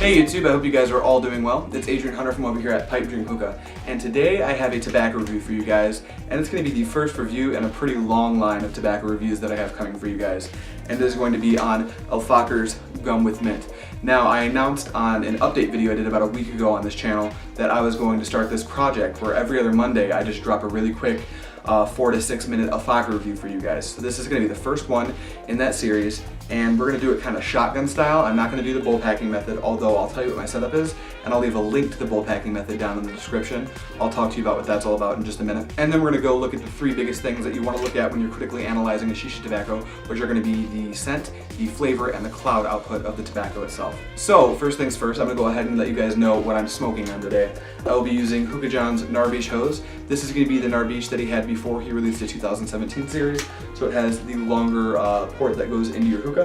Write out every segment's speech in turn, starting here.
Hey YouTube, I hope you guys are all doing well. It's Adrian Hunter from over here at PipeDreamHookah, and today I have a tobacco review for you guys, and it's going to be the first review in a pretty long line of tobacco reviews that I have coming for you guys. And this is going to be on Fakher's Gum with Mint. Now, I announced on an update video I did about a week ago on this channel that I was going to start this project where every other Monday I just drop a really quick 4 to 6 minute Fakher review for you guys. So this is going to be the first one in that series, and we're going to do it kind of shotgun style. I'm not going to do the bowl packing method, although I'll tell you what my setup is, and I'll leave a link to the bowl packing method down in the description. I'll talk to you about what that's all about in just a minute. And then we're going to go look at the 3 biggest things that you want to look at when you're critically analyzing a shisha tobacco, which are going to be the scent, the flavor, and the cloud output of the tobacco itself. So first things first, I'm going to go ahead and let you guys know what I'm smoking on today. I will be using Hookah John's Narbish hose. This is going to be the Narbish that he had before he released the 2017 series, so it has the longer port that goes into your hookah.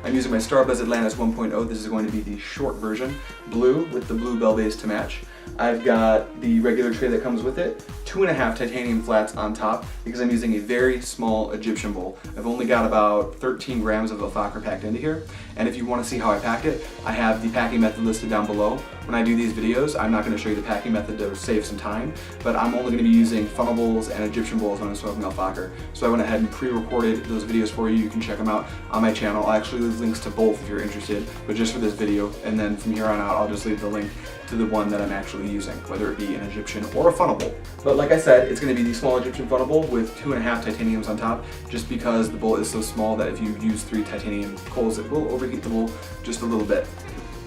I'm using my Star Atlantis 1.0. This is going to be the short version, blue with the blue bell base to match. I've got the regular tray that comes with it, 2.5 titanium flats on top because I'm using a very small Egyptian bowl. I've only got about 13 grams of Fakher packed into here, and if you want to see how I packed it, I have the packing method listed down below. When I do these videos, I'm not going to show you the packing method to save some time, but I'm only going to be using funnel bowls and Egyptian bowls when I'm smoking Fakher. So I went ahead and pre-recorded those videos for you. You can check them out on my channel. I'll actually leave links to both if you're interested, but just for this video, and then from here on out, I'll just leave the link to the one that I'm actually using, whether it be an Egyptian or a funnel bowl. But like I said, it's going to be the small Egyptian funnel bowl with 2.5 titaniums on top, just because the bowl is so small that if you use 3 titanium coals, it will overheat the bowl just a little bit.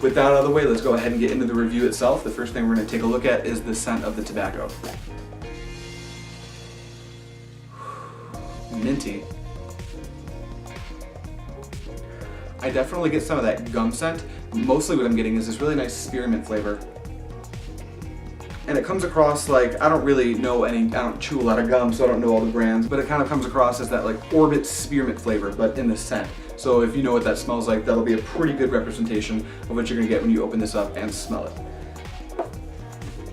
With that out of the way, let's go ahead and get into the review itself. The first thing we're going to take a look at is the scent of the tobacco. Minty. I definitely get some of that gum scent. Mostly what I'm getting is this really nice spearmint flavor. And it comes across like, I don't chew a lot of gum, so I don't know all the brands, but it kind of comes across as that like Orbit spearmint flavor, but in the scent. So if you know what that smells like, that'll be a pretty good representation of what you're gonna get when you open this up and smell it.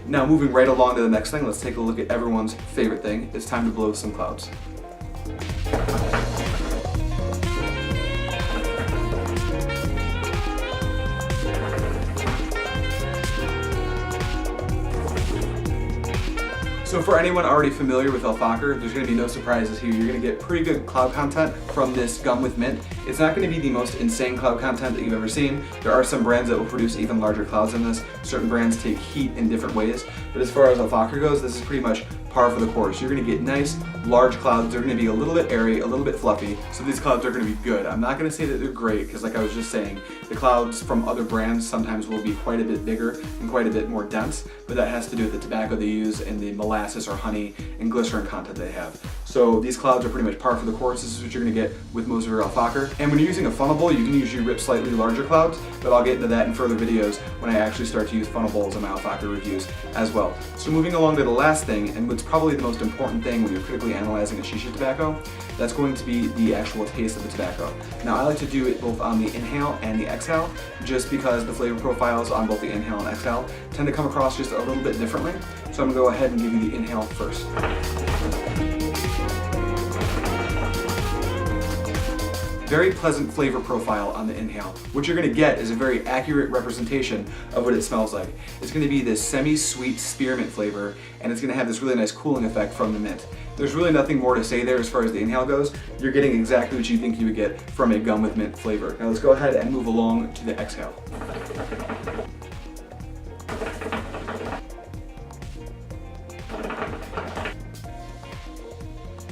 Now moving right along to the next thing, let's take a look at everyone's favorite thing. It's time to blow some clouds. So for anyone already familiar with Fakher, there's going to be no surprises here. You're going to get pretty good cloud content from this gum with mint. It's not going to be the most insane cloud content that you've ever seen. There are some brands that will produce even larger clouds than this. Certain brands take heat in different ways. But as far as Fakher goes, this is pretty much par for the course. You're going to get nice, large clouds. They're going to be a little bit airy, a little bit fluffy. So these clouds are going to be good. I'm not going to say that they're great because like I was just saying, the clouds from other brands sometimes will be quite a bit bigger and quite a bit more dense, but that has to do with the tobacco they use and the molasses or honey and glycerin content they have. So these clouds are pretty much par for the course. This is what you're going to get with most of your Fakher. And when you're using a funnel bowl, you can usually rip slightly larger clouds, but I'll get into that in further videos when I actually start to use funnel bowls in my Fakher reviews as well. So moving along to the last thing, and what's probably the most important thing when you're critically analyzing a shisha tobacco, that's going to be the actual taste of the tobacco. Now I like to do it both on the inhale and the exhale, just because the flavor profiles on both the inhale and exhale tend to come across just a little bit differently. So I'm going to go ahead and give you the inhale first. Very pleasant flavor profile on the inhale. What you're going to get is a very accurate representation of what it smells like. It's going to be this semi-sweet spearmint flavor, and it's going to have this really nice cooling effect from the mint. There's really nothing more to say there as far as the inhale goes. You're getting exactly what you think you would get from a gum with mint flavor. Now let's go ahead and move along to the exhale.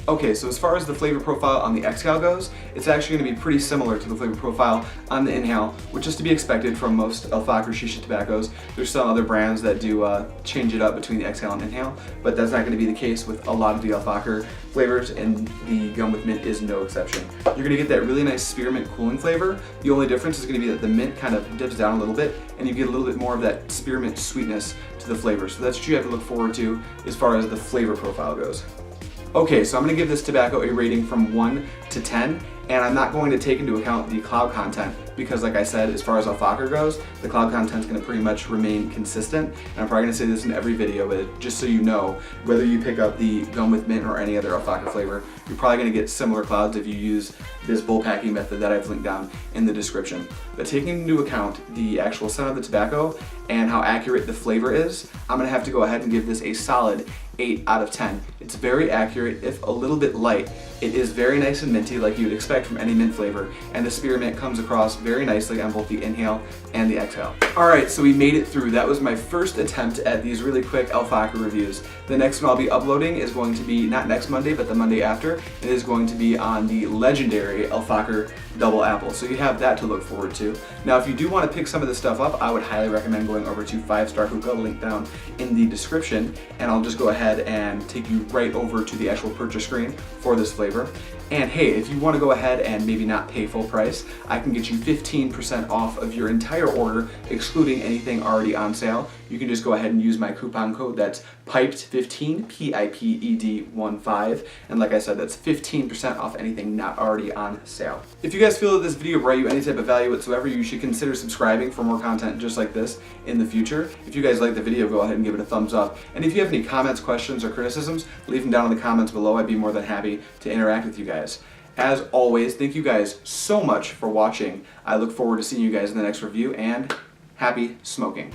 Okay, so as far as the flavor profile on the exhale goes, it's actually going to be pretty similar to the flavor profile on the inhale, which is to be expected from most Fakher shisha tobaccos. There's some other brands that do change it up between the exhale and inhale, but that's not going to be the case with a lot of the Fakher flavors, and the gum with mint is no exception. You're going to get that really nice spearmint cooling flavor. The only difference is going to be that the mint kind of dips down a little bit, and you get a little bit more of that spearmint sweetness to the flavor. So that's what you have to look forward to as far as the flavor profile goes. Okay, so I'm going to give this tobacco a rating from 1 to 10, And I'm not going to take into account the cloud content because, like I said, as far as Fakher goes, the cloud content is going to pretty much remain consistent. And I'm probably going to say this in every video, but just so you know, whether you pick up the gum with mint or any other Fakher flavor, you're probably going to get similar clouds if you use this bowl packing method that I've linked down in the description. But taking into account the actual scent of the tobacco and how accurate the flavor is, I'm going to have to go ahead and give this a solid 8 out of 10. It's very accurate, if a little bit light. It is very nice and minty like you would expect from any mint flavor, and the spearmint comes across very nicely on both the inhale and the exhale. Alright, so we made it through. That was my first attempt at these really quick Fakher reviews. The next one I'll be uploading is going to be not next Monday, but the Monday after. It is going to be on the legendary Fakher Double Apple, so you have that to look forward to. Now, if you do want to pick some of this stuff up, I would highly recommend going over to 5 Star Hookah, link down in the description, and I'll just go ahead and take you right over to the actual purchase screen for this flavor. And hey, if you want to go ahead and maybe not pay full price, I can get you 15% off of your entire order, excluding anything already on sale. You can just go ahead and use my coupon code that's PIPED15, PIPED15, and like I said, that's 15% off anything not already on sale. If you guys feel that this video brought you any type of value whatsoever, you should consider subscribing for more content just like this in the future. If you guys like the video, go ahead and give it a thumbs up. And if you have any comments, questions, or criticisms, leave them down in the comments below. I'd be more than happy to interact with you guys. As always, thank you guys so much for watching. I look forward to seeing you guys in the next review, and happy smoking.